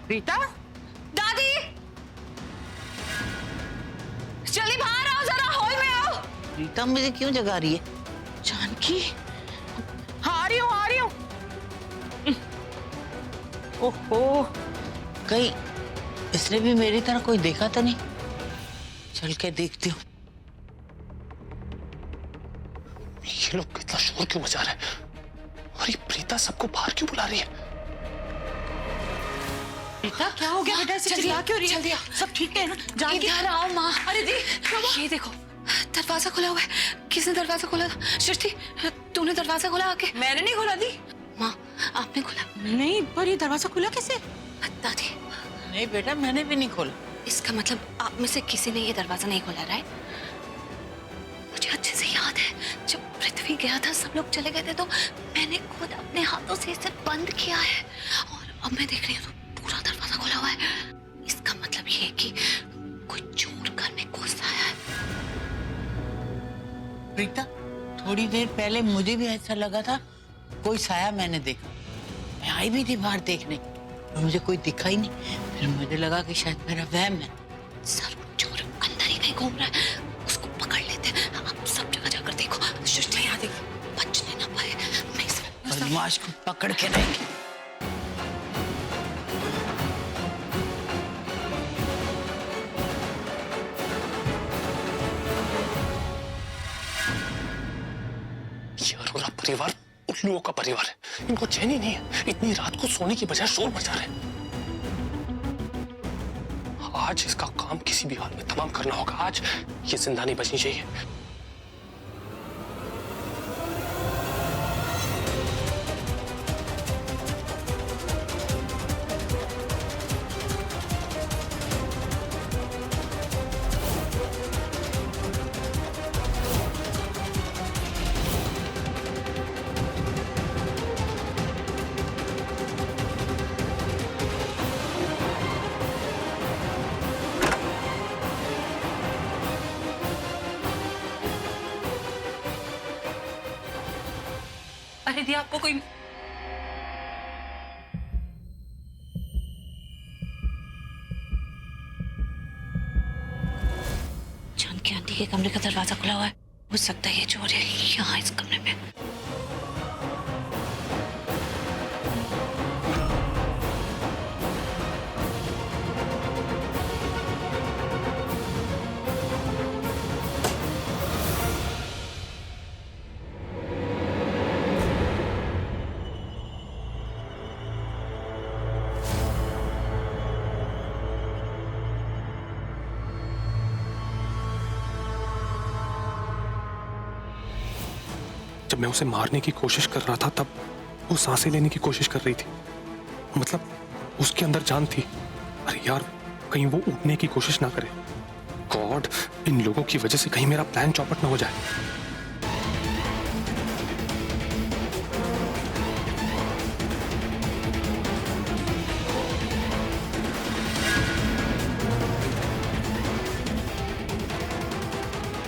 रीता, दादी, जल्दी बाहर आओ, जरा हॉल में आओ। रीता मुझे क्यों जगा रही है? जानकी, हाँ आ रही हूँ, आ रही हूँ। ओहो, कहीं इसने भी मेरी तरह कोई देखा तो नहीं? चल के देखती हूँ। ये लोग कितना शोर क्यों मचा रहे हैं? और ये प्रीता सबको बाहर क्यों बुला रही है? रीता क्या हो गया बेटा? चिल्ला क्यों रही है? जल्दी सब ठीक है ना? जानकी, इधर आओ माँ। अरे दी, ये देखो, दरवाजा खुला हुआ है। किसने दरवाजा खोला था? सृष्टि, तूने दरवाजा खोला आके? मैंने नहीं खोला दी। माँ, आपने खोला? नहीं, पर ये दरवाजा खुला कैसे? दादी, नहीं बेटा, मैंने भी नहीं खोला। इसका मतलब आप में से किसी ने ये दरवाजा नहीं खोला, राइट? मुझे अच्छे से याद है, जब पृथ्वी गया था, सब लोग चले गए थे, तो मैंने खुद अपने हाथों से इसे बंद किया है। और अब मैं देख रही हूँ तो पूरा दरवाजा खुला हुआ है। इसका मतलब ये है कि कोई चोर घर में घुस आया है। प्रीता, थोड़ी देर पहले मुझे भी ऐसा लगा था, कोई साया मैंने देखा। मैं आई भी थी बाहर देखने, और मुझे कोई दिखा ही नहीं। फिर मुझे लगा कि शायद मेरा वहम है। जरूर चोर अंदर ही कहीं घूम रहा है, उसको पकड़ लेते हैं। आप सब जगह जाकर देखो। सृष्टि, यहाँ देखिए, बचने ना पाए। मैं इस बदमाश को पकड़ के रहेंगे। ये अरोरा परिवार उल्लुओं का परिवार है। इनको चैन ही नहीं है। इतनी रात को सोने की बजाय शोर मचा रहे हैं। आज इसका काम किसी भी हाल में तमाम करना होगा। आज ये जिंदा नहीं बचनी चाहिए। अरे दी, आपको कोई जानकी आंटी के कमरे का दरवाजा खुला हुआ है। हो सकता है ये चोर है यहाँ इस कमरे में। जब मैं उसे मारने की कोशिश कर रहा था, तब वो सांसें लेने की कोशिश कर रही थी। मतलब उसके अंदर जान थी। अरे यार, कहीं वो उठने की कोशिश ना करे। गॉड, इन लोगों की वजह से कहीं मेरा प्लान चौपट ना हो जाए।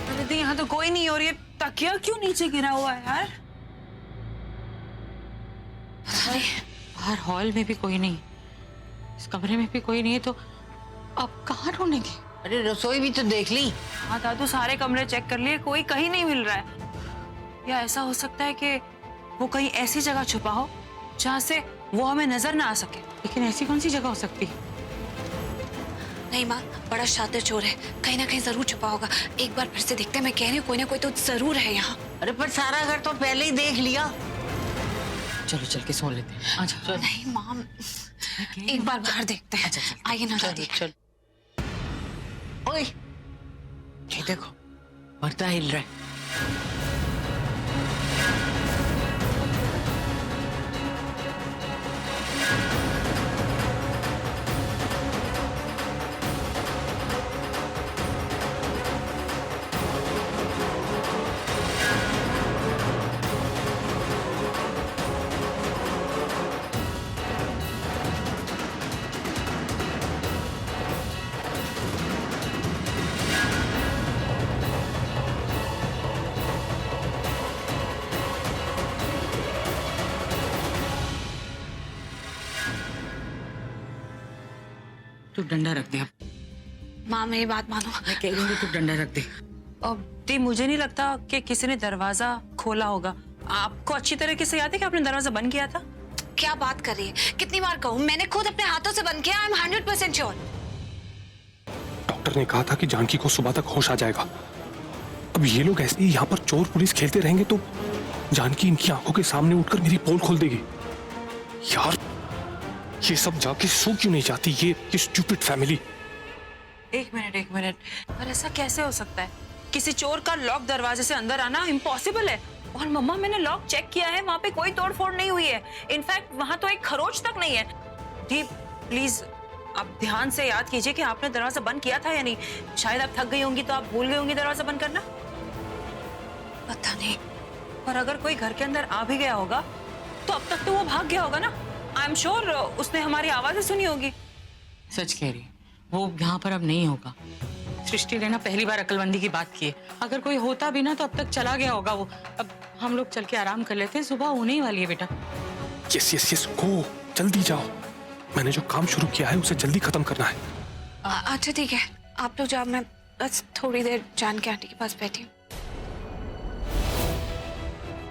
अरे दी, यहाँ तो कोई नहीं। और ये तकिया क्यों नीचे गिरा हुआ है यार? बाहर हॉल में भी कोई नहीं, इस कमरे में भी कोई नहीं है, तो अब कहाँ ढूंढेंगे? अरे रसोई भी तो देख ली। हाँ दादू, सारे कमरे चेक कर लिए, कोई कहीं नहीं मिल रहा है। या ऐसा हो सकता है कि वो कहीं ऐसी जगह छुपा हो जहाँ से वो हमें नजर ना आ सके। लेकिन ऐसी कौन सी जगह हो सकती है? नहीं माँ, बड़ा शातिर चोर है, कहीं ना कहीं जरूर छुपा होगा। एक बार फिर से देखते हैं। मैं कह रही हूँ कोई ना कोई तो जरूर है यहाँ। अरे पर सारा घर तो पहले ही देख लिया। चलो चल के सो लेते हैं। अच्छा नहीं माँ, एक बार बाहर देखते हैं। आइए ना दादी। चल। ओए, ये देखो, पर्दा हिल रहा है। तू डंडा रख दे अब। माँ मेरी बात मानो। मैं कह रही हूँ तू डंडा रख दे। अब दी मुझे नहीं लगता कि किसी ने दरवाजा खोला होगा। आपको अच्छी तरीके से याद है कि आपने दरवाजा बंद किया था? क्या बात कर रही है? कितनी बार कहूँ, मैंने खुद अपने हाथों से बंद किया। I am 100% sure. डॉक्टर ने कहा था कि जानकी को सुबह तक होश आ जाएगा। अब ये लोग ऐसे ही यहाँ पर चोर पुलिस खेलते रहेंगे तो जानकी इनकी आंखों के सामने उठकर मेरी पोल खोल देगी। यार ये सब जाके सो क्यों नहीं जाती ये स्टूपिड फैमिली। एक मिनट, पर ऐसा कैसे हो सकता है? किसी चोर का लॉक दरवाजे से अंदर आना इम्पॉसिबल है। और मम्मा मैंने लॉक चेक किया है, वहां पे कोई तोड़फोड़ नहीं हुई है। इनफैक्ट वहां तो एक खरोच तक नहीं है। दी प्लीज आप ध्यान से याद कीजिए कि आपने दरवाजा बंद किया था या नहीं। शायद आप थक गई होंगी तो आप भूल गई होंगी दरवाजा बंद करना। पता नहीं। और अगर कोई घर के अंदर आ भी गया होगा तो अब तक तो वो भाग गया होगा ना। आई एम श्योर उसने हमारी आवाजें सुनी होगी। सच कह रही, वो यहाँ पर अब नहीं होगा। सृष्टि ने ना पहली बार अक्लमंदी की बात की है। अगर कोई होता भी ना तो अब तक चला गया होगा वो। अब हम लोग चल के आराम कर लेते हैं, सुबह होने ही वाली है बेटा। यस गो, जल्दी जाओ। मैंने जो काम शुरू किया है उसे जल्दी खत्म करना है। अच्छा ठीक है, आप लोग जाओ, मैं बस थोड़ी देर जान के आंटी के पास बैठी हूँ।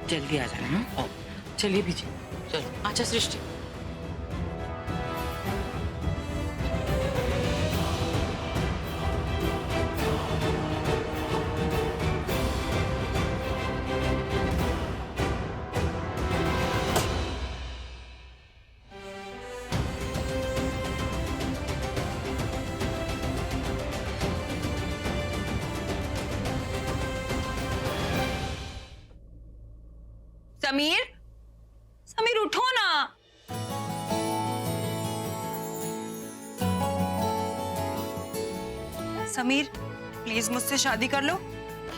जल्दी आ जाना। हाँ? चलिए बीजी, चलो। अच्छा सृष्टि, समीर उठो ना। समीर प्लीज मुझसे शादी कर लो।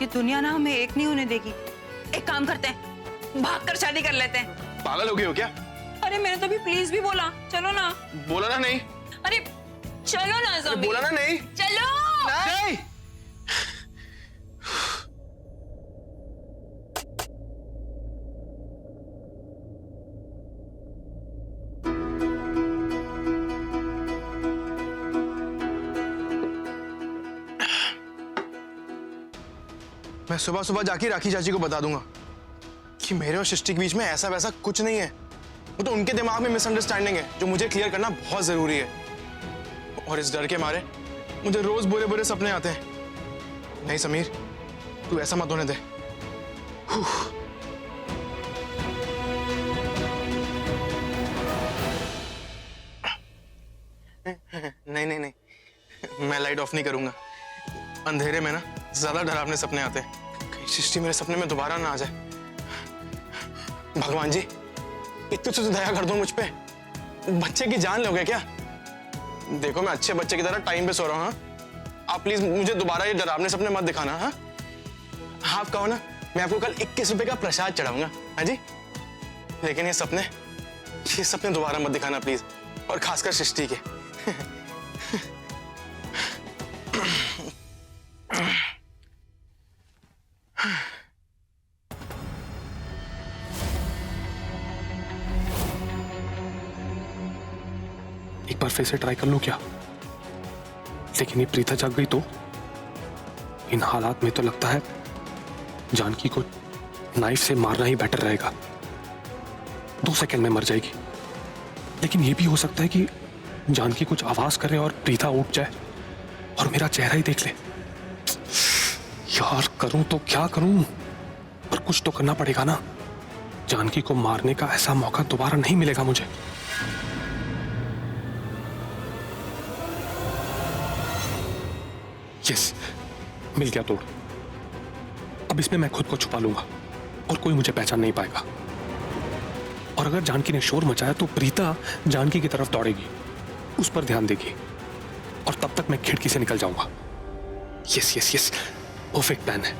ये दुनिया ना हमें एक नहीं होने देगी। एक काम करते हैं, भागकर शादी कर लेते हैं। पागल हो गए हो क्या? अरे मैंने तो भी प्लीज भी बोला। चलो ना। बोला ना नहीं। अरे चलो ना समीर। बोला ना नहीं। चलो नहीं। मैं सुबह सुबह जाके राखी चाची को बता दूंगा कि मेरे और सृष्टि के बीच में ऐसा वैसा कुछ नहीं है। वो तो उनके दिमाग में मिसअंडरस्टैंडिंग है जो मुझे क्लियर करना बहुत जरूरी है। और इस डर के मारे मुझे रोज बुरे बुरे सपने आते हैं। नहीं समीर, तू ऐसा मत होने दे। नहीं नहीं नहीं, मैं लाइट ऑफ नहीं करूंगा। अंधेरे में ना ज्यादा डरावने सपने आते हैं। कहीं सृष्टि मेरे सपने में दोबारा ना आ जाए। भगवान जी, इतनी तो दया कर दो मुझ पे। बच्चे की जान लोगे क्या? देखो मैं अच्छे बच्चे की तरह टाइम पे सो रहा हूँ। हाँ? आप प्लीज मुझे दोबारा ये डरावने सपने मत दिखाना। हाँ, आप कहो ना, मैं आपको कल 21 रुपए का प्रसाद चढ़ाऊंगा। हाँ जी, लेकिन ये सपने दोबारा मत दिखाना प्लीज, और खासकर सृष्टि के। एक बार फिर से ट्राई कर लूं क्या? लेकिन ये प्रीता जाग गई तो इन हालात में तो लगता है जानकी को नाइफ से मारना ही बेटर रहेगा। 2 सेकंड में मर जाएगी। लेकिन ये भी हो सकता है कि जानकी कुछ आवाज करे और प्रीता उठ जाए और मेरा चेहरा ही देख ले। यार करूं तो क्या करूं, पर कुछ तो करना पड़ेगा ना। जानकी को मारने का ऐसा मौका दोबारा नहीं मिलेगा मुझे। यस, मिल गया तोड़। अब इसमें मैं खुद को छुपा लूंगा और कोई मुझे पहचान नहीं पाएगा। और अगर जानकी ने शोर मचाया तो प्रीता जानकी की तरफ दौड़ेगी, उस पर ध्यान देगी और तब तक मैं खिड़की से निकल जाऊंगा। Yes yes yes, perfect plan है।